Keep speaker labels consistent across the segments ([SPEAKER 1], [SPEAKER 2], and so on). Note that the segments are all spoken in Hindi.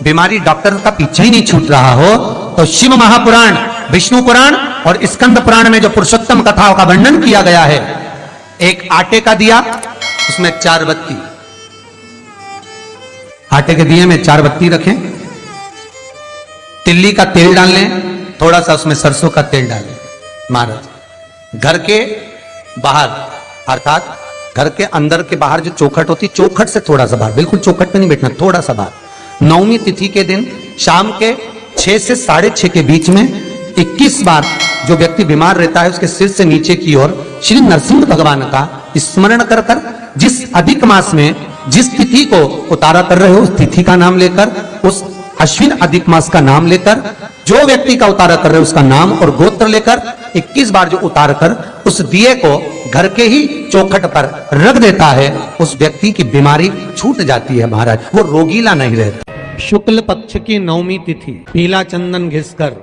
[SPEAKER 1] बीमारी डॉक्टर का पीछा ही नहीं छूट रहा हो तो शिव महापुराण, विष्णु पुराण और स्कंद पुराण में जो पुरुषोत्तम कथाओं का वर्णन किया गया है, एक आटे का दिया, उसमें 4 बत्ती, आटे के दिए में 4 बत्ती रखें, तिल्ली का तेल डाल लें, थोड़ा सा उसमें सरसों का तेल डालें। महाराज घर के बाहर अर्थात घर के अंदर के बाहर जो चौखट होती, चौखट से थोड़ा सा बाहर, बिल्कुल चौखट पे नहीं बैठना, थोड़ा सा बाहर, 9वीं तिथि के दिन शाम के 6 से 6:30 के बीच में 21 बार जो व्यक्ति बीमार रहता है उसके सिर से नीचे की ओर श्री नरसिंह भगवान का स्मरण कर कर, जिस अधिक मास में जिस तिथि को उतारा कर रहे हो उस तिथि का नाम लेकर, उस अश्विन अधिक मास का नाम लेकर, जो व्यक्ति का उतारा कर रहे हो उसका नाम और गोत्र लेकर 21 बार जो उतार कर उस दिए को घर के ही चौखट पर रख देता है, उस व्यक्ति की बीमारी छूट जाती है महाराज, वो रोगीला नहीं रहता। शुक्ल पक्ष की 9वीं तिथि पीला चंदन घिसकर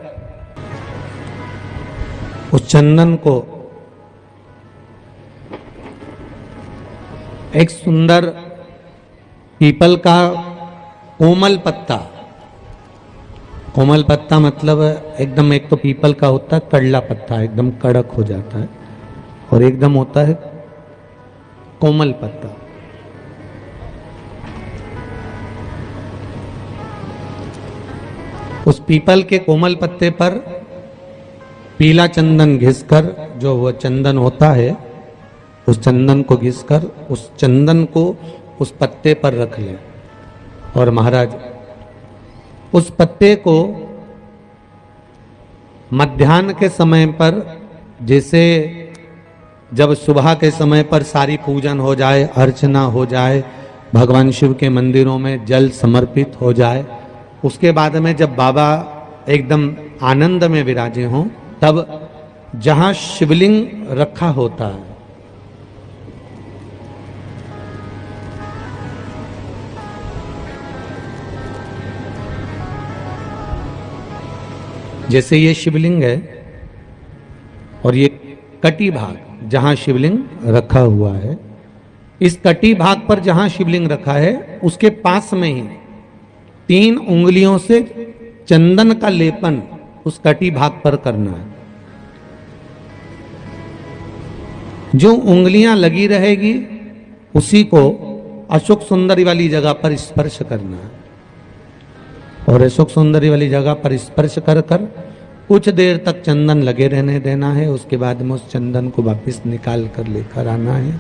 [SPEAKER 1] उस चंदन को एक सुंदर पीपल का कोमल पत्ता, कोमल पत्ता मतलब एकदम, एक तो पीपल का होता है कड़ला पत्ता, एकदम कड़क हो जाता है, और एकदम होता है कोमल पत्ता। उस पीपल के कोमल पत्ते पर पीला चंदन घिसकर, जो वह चंदन होता है, उस चंदन को घिसकर उस चंदन को उस पत्ते पर रख ले। और महाराज उस पत्ते को मध्याह्न के समय पर, जैसे जब सुबह के समय पर सारी पूजन हो जाए, अर्चना हो जाए, भगवान शिव के मंदिरों में जल समर्पित हो जाए, उसके बाद में जब बाबा एकदम आनंद में विराजे हों, तब जहां शिवलिंग रखा होता है, जैसे ये शिवलिंग है और ये कटी भाग जहां शिवलिंग रखा हुआ है, इस कटी भाग पर जहां शिवलिंग रखा है उसके पास में ही 3 उंगलियों से चंदन का लेपन उस कटी भाग पर करना है। जो उंगलियां लगी रहेगी उसी को अशोक सुंदरी वाली जगह पर स्पर्श करना है, और अशोक सुंदरी वाली जगह पर स्पर्श कर कर कुछ देर तक चंदन लगे रहने देना है। उसके बाद में उस चंदन को वापस निकाल कर लेकर आना है,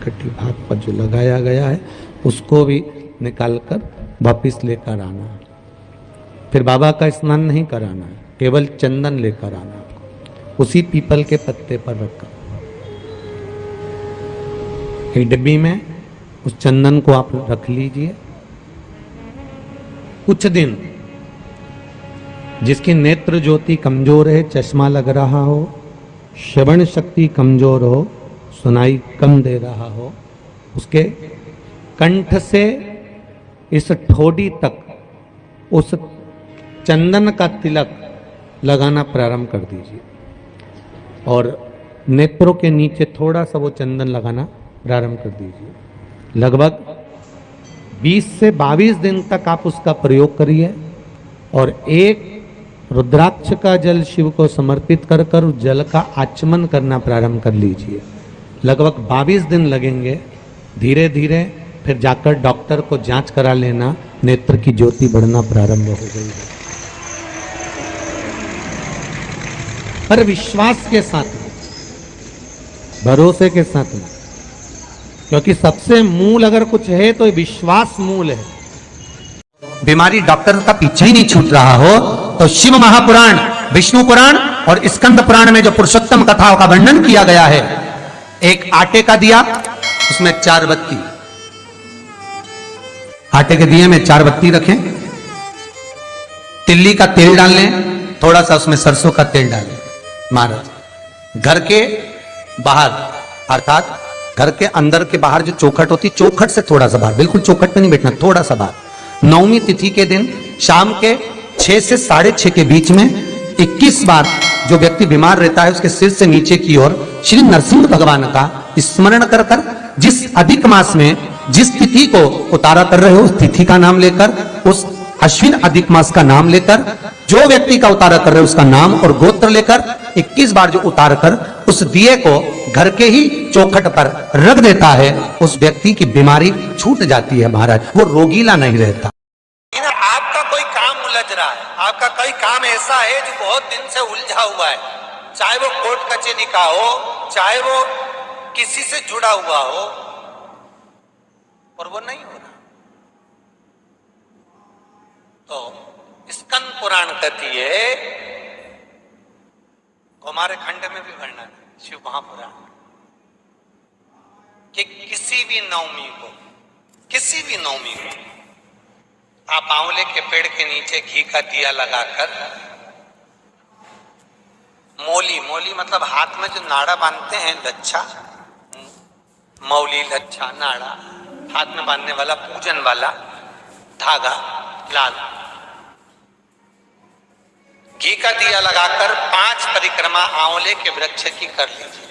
[SPEAKER 1] कटी भाग पर जो लगाया गया है उसको भी निकाल कर वापस लेकर आना है। फिर बाबा का स्नान नहीं कराना है, केवल चंदन लेकर आना है, उसी पीपल के पत्ते पर रखकर एक डिब्बी में उस चंदन को आप रख लीजिए। कुछ दिन जिसकी नेत्र ज्योति कमजोर है, चश्मा लग रहा हो, श्रवण शक्ति कमजोर हो, सुनाई कम दे रहा हो, उसके कंठ से इस ठोडी तक उस चंदन का तिलक लगाना प्रारंभ कर दीजिए, और नेत्रों के नीचे थोड़ा सा वो चंदन लगाना प्रारंभ कर दीजिए। लगभग 20 से 22 दिन तक आप उसका प्रयोग करिए, और एक रुद्राक्ष का जल शिव को समर्पित कर कर उस जल का आचमन करना प्रारंभ कर लीजिए। लगभग 22 दिन लगेंगे, धीरे धीरे फिर जाकर डॉक्टर को जांच करा लेना, नेत्र की ज्योति बढ़ना प्रारंभ हो गई है। पर विश्वास के साथ में, भरोसे के साथ में, क्योंकि सबसे मूल अगर कुछ है तो विश्वास मूल है। बीमारी डॉक्टर का पीछा ही नहीं छूट रहा हो तो शिव महापुराण, विष्णु पुराण और स्कंद पुराण में जो पुरुषोत्तम कथाओं का वर्णन किया गया है, एक आटे का दिया, उसमें 4 बत्ती, आटे के दिए में 4 बत्ती रखें, तिल्ली का तेल डाल लें, थोड़ा सा उसमें सरसों का तेल डालें। महाराज घर के बाहर अर्थात घर के अंदर के बाहर जो चौखट होती, चौखट से थोड़ा सा बाहर, बिल्कुल चौखट पे नहीं बैठना, थोड़ा सा बाहर, 9वीं तिथि के दिन शाम के 6 से 6:30 के बीच में 21 बार जो व्यक्ति बीमार रहता है उसके सिर से नीचे की ओर श्री नरसिंह भगवान का स्मरण कर कर, जिस अधिक मास में जिस तिथि को उतारा कर रहे हो उस तिथि का नाम लेकर, उस अश्विन अधिक मास का नाम लेकर जो व्यक्ति का उतारा कर रहे उसका नाम और गोत्र लेकर 21 बार जो उतार कर उस दिए को घर के ही चौखट पर रख देता है, उस व्यक्ति की बीमारी छूट जाती है महाराज, वो रोगीला नहीं रहता।
[SPEAKER 2] आपका कोई काम उलझ रहा है, आपका कोई काम ऐसा है जो बहुत दिन से उलझा हुआ है, चाहे वो कोर्ट कचहरी का हो, चाहे वो किसी से जुड़ा हुआ हो, और वो नहीं हो रहा, तो स्कंद पुराण कहती है, हमारे खंड में भी वर्णन है शिव महापुराण, कि किसी भी नवमी को आप आंवले के पेड़ के नीचे घी का दिया लगाकर मौली मतलब हाथ में जो नाड़ा बांधते हैं, लच्छा, मौली, लच्छा, नाड़ा, हाथ में बांधने वाला पूजन वाला धागा लाल, घी का दिया लगाकर 5 परिक्रमा आंवले के वृक्ष की कर लीजिए,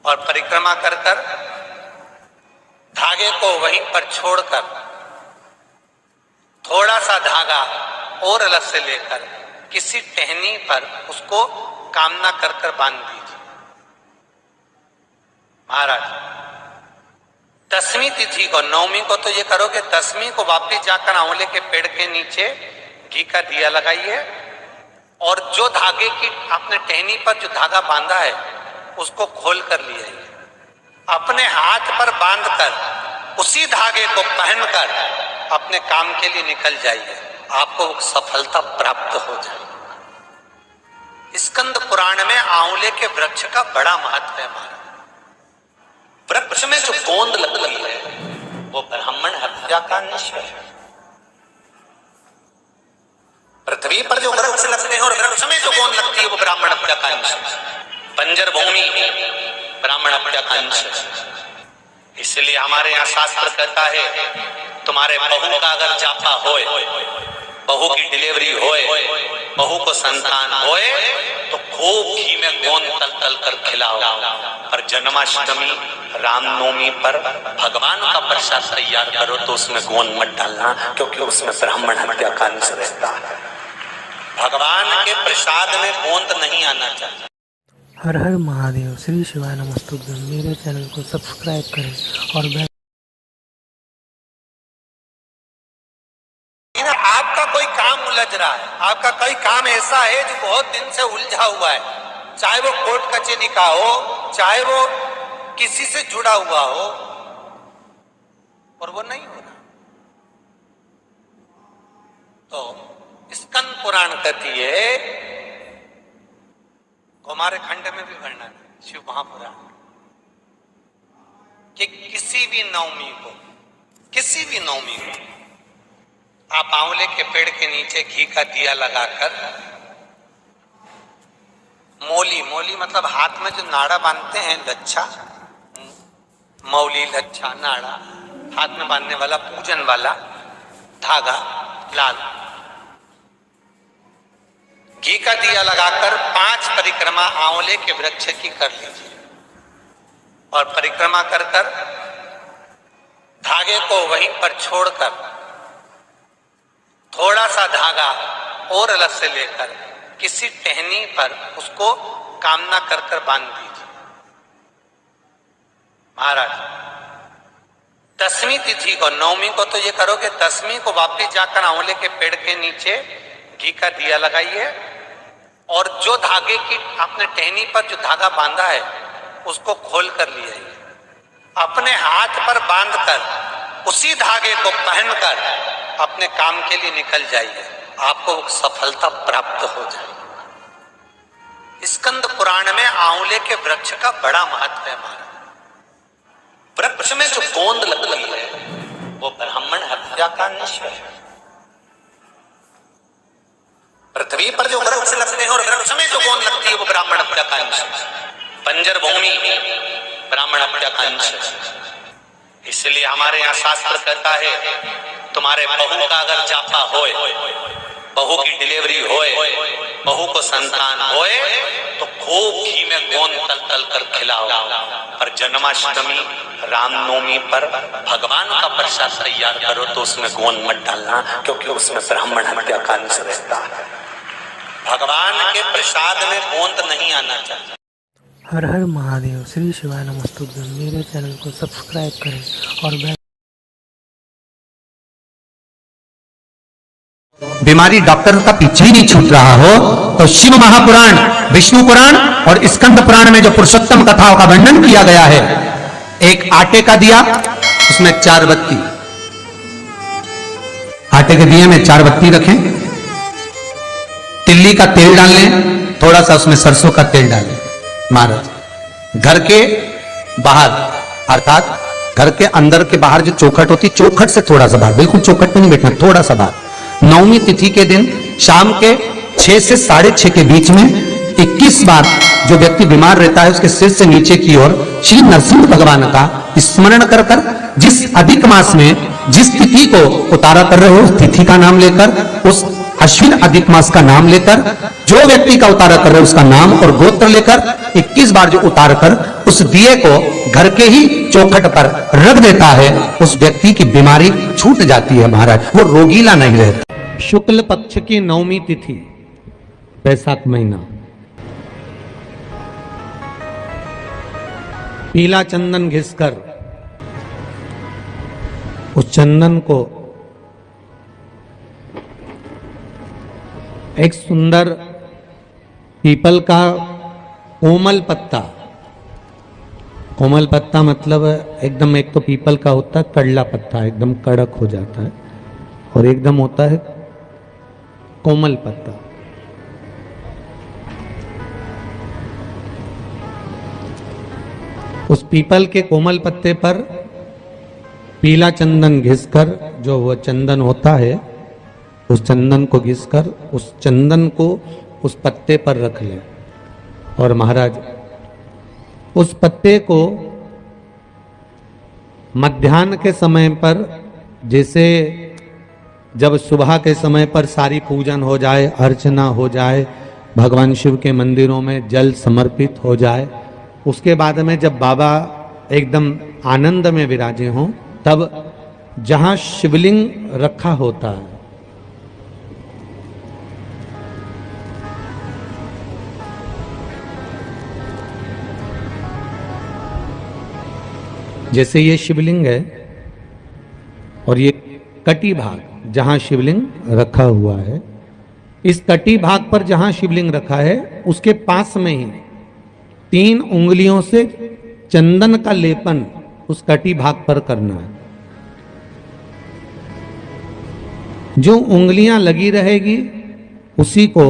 [SPEAKER 2] और परिक्रमा कर धागे को वहीं पर छोड़कर थोड़ा सा धागा और अलग से लेकर किसी टहनी पर उसको कामना कर बांध दीजिए। महाराज 10वीं तिथि को, 9वीं को तो ये करो कि 10वीं को वापिस जाकर आंवले के पेड़ के नीचे घी का दिया लगाइए, और जो धागे की आपने टहनी पर जो धागा बांधा है उसको खोल कर लिया, अपने हाथ पर बांधकर उसी धागे को पहनकर अपने काम के लिए निकल जाइए, आपको सफलता प्राप्त हो जाए। स्कंद पुराण में आंवले के वृक्ष का बड़ा महत्व है महाराज। वृक्ष में जो गोंद लगती है वो ब्राह्मण हत्या का निश्चय है। पृथ्वी पर जो वृक्ष लगते हैं और वृक्ष में जो गोंद लगती है वो ब्राह्मण हत्या का अंश है। बंजर भूमि ब्राह्मण हत्या का अंश है। इसलिए हमारे यहाँ शास्त्र कहता है, तुम्हारे बहू का अगर जापा होए, बहू की डिलीवरी होए, बहू को संतान होए, तो खूब घी में गोंद तल तल कर खिलाओ, पर जन्माष्टमी, रामनवमी पर भगवान का प्रसाद तैयार करो तो उसमें गोंद मत डालना, क्योंकि उसमें ब्राह्मण हत्या का अंश रहता है। भगवान के प्रसाद में गोंद नहीं आना चाहिए।
[SPEAKER 3] हर हर महादेव। श्री शिवाय नमस्तुभ्यं। मेरे चैनल को सब्सक्राइब करें और
[SPEAKER 2] आपका कोई काम उलझ रहा है, आपका कोई काम ऐसा है जो बहुत दिन से उलझा हुआ है, चाहे वो कोर्ट कचहरी का हो, चाहे वो किसी से जुड़ा हुआ हो, और वो नहीं हो रहा, तो स्कंद पुराण कहती है, हमारे खंड में भी वर्णन है शिव महापुराण, कि किसी भी नवमी को आप आंवले के पेड़ के नीचे घी का दिया लगाकर मौली मतलब हाथ में जो नाड़ा बांधते हैं, लच्छा, मौली, लच्छा, नाड़ा, हाथ में बांधने वाला पूजन वाला धागा लाल, घी का दिया लगाकर 5 परिक्रमा आंवले के वृक्ष की कर लीजिए, और परिक्रमा कर धागे को वहीं पर छोड़कर थोड़ा सा धागा और अलग से लेकर किसी टहनी पर उसको कामना कर बांध दीजिए। महाराज 10वीं तिथि को, 9वीं को तो ये करो कि 10वीं को वापिस जाकर आंवले के पेड़ के नीचे घी का दिया लगाइए, और जो धागे की आपने टहनी पर जो धागा बांधा है उसको खोल कर लिया, अपने हाथ पर बांधकर उसी धागे को पहनकर अपने काम के लिए निकल जाइए, आपको सफलता प्राप्त हो जाए। स्कंद पुराण में आंवले के वृक्ष का बड़ा महत्व है महाराज। वृक्ष में जो गोंद लगती है वो ब्राह्मण हत्या का निश्चय है। पृथ्वी पर जो वृक्ष लगते हैं और वृक्ष में जो गोंद लगती है वो ब्राह्मण हत्या का अंश है। बंजर भूमि ब्राह्मण हत्या का अंश है। इसलिए हमारे यहाँ शास्त्र कहता है, तुम्हारे बहू का अगर जापा होए, बहू की डिलीवरी होए, बहू को संतान होए तो खूब घी में गोंद तल तल कर खिलाओ, और जन्माष्टमी रामनवमी पर भगवान का प्रसाद तैयार करो तो उसमें गोंद मत डालना, क्योंकि उसमें ब्राह्मण हत्या का अंश रहता है। भगवान के प्रसाद में गोंद नहीं आना चाहिए।
[SPEAKER 3] हर हर महादेव, श्री शिवाय नमस्तुभ्यं। मेरे चैनल को सब्सक्राइब करें और बेल।
[SPEAKER 1] बीमारी डॉक्टर का पीछे ही नहीं छूट रहा हो तो शिव महापुराण, विष्णु पुराण और स्कंद पुराण में जो पुरुषोत्तम कथाओं का वर्णन किया गया है, एक आटे का दिया, उसमें 4 बत्ती, आटे के दिए में 4 बत्ती रखें, तिल्ली का तेल डाल लें, थोड़ा सा उसमें सरसों का तेल डालें। महाराज घर के बाहर अर्थात घर के अंदर के बाहर जो चौखट होती, चौखट से थोड़ा सा बाहर, बिल्कुल चौखट पे नहीं बैठना, थोड़ा सा बाहर, नवमी तिथि के दिन शाम के 6 से 6:30 के बीच में 21 बार जो व्यक्ति बीमार रहता है उसके सिर से नीचे की ओर श्री नरसिंह भगवान का स्मरण कर कर, जिस अधिक मास में जिस तिथि को उतारा कर रहे हो उस तिथि का नाम लेकर, उस अश्विन अधिक मास का नाम लेकर, जो व्यक्ति का उतारा कर रहे हो उसका नाम और गोत्र लेकर 21 बार जो उतार कर उस दिए को घर के ही चौखट पर रख देता है, उस व्यक्ति की बीमारी छूट जाती है महाराज, वो रोगीला नहीं रहता। शुक्ल पक्ष की नवमी तिथि, बैसाख महीना, पीला चंदन घिसकर उस चंदन को एक सुंदर पीपल का कोमल पत्ता, कोमल पत्ता मतलब एकदम, एक तो पीपल का होता है कड़ला पत्ता, एकदम कड़क हो जाता है, और एकदम होता है कोमल पत्ता। उस पीपल के कोमल पत्ते पर पीला चंदन घिसकर, जो वो चंदन होता है, उस चंदन को घिसकर उस चंदन को उस पत्ते पर रख ले, और महाराज उस पत्ते को मध्याह्न के समय पर, जैसे जब सुबह के समय पर सारी पूजन हो जाए, अर्चना हो जाए, भगवान शिव के मंदिरों में जल समर्पित हो जाए, उसके बाद में जब बाबा एकदम आनंद में विराजे हों, तब जहां शिवलिंग रखा होता है, जैसे ये शिवलिंग है और ये कटी भाग जहां शिवलिंग रखा हुआ है, इस कटी भाग पर जहां शिवलिंग रखा है उसके पास में ही 3 उंगलियों से चंदन का लेपन उस कटी भाग पर करना है। जो उंगलियां लगी रहेगी उसी को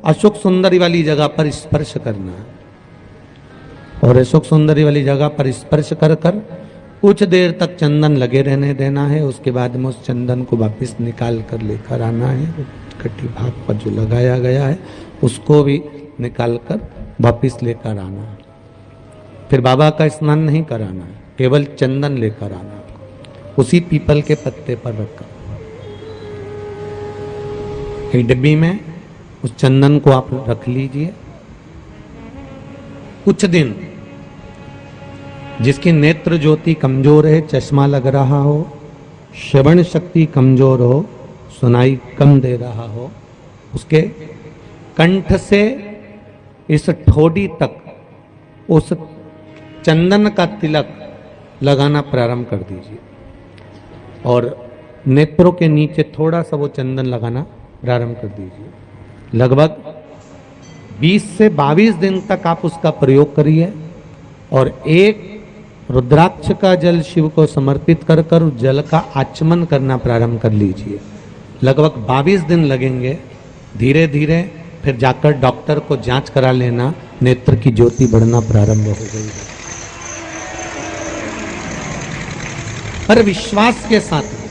[SPEAKER 1] अशोक सुंदरी वाली जगह पर स्पर्श करना है, और अशोक सुंदरी वाली जगह पर स्पर्श कर कर कुछ देर तक चंदन लगे रहने देना है। उसके बाद में उस चंदन को वापस निकाल कर लेकर आना है, कटी भाग पर जो लगाया गया है उसको भी निकाल कर वापस लेकर आना है। फिर बाबा का स्नान नहीं कराना है, केवल चंदन लेकर आना है, उसी पीपल के पत्ते पर रखकर एक डिब्बी में उस चंदन को आप रख लीजिए। कुछ दिन जिसकी नेत्र ज्योति कमजोर है, चश्मा लग रहा हो, श्रवण शक्ति कमजोर हो, सुनाई कम दे रहा हो, उसके कंठ से इस ठोड़ी तक उस चंदन का तिलक लगाना प्रारंभ कर दीजिए, और नेत्रों के नीचे थोड़ा सा वो चंदन लगाना प्रारंभ कर दीजिए। लगभग 20 से 22 दिन तक आप उसका प्रयोग करिए, और एक रुद्राक्ष का जल शिव को समर्पित कर कर उस जल का आचमन करना प्रारंभ कर लीजिए। लगभग 22 दिन लगेंगे, धीरे धीरे फिर जाकर डॉक्टर को जांच करा लेना, नेत्र की ज्योति बढ़ना प्रारंभ हो गई है। पर विश्वास के साथ में,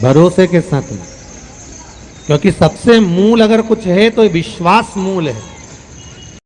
[SPEAKER 1] भरोसे के साथ में, क्योंकि सबसे मूल अगर कुछ है तो विश्वास मूल है।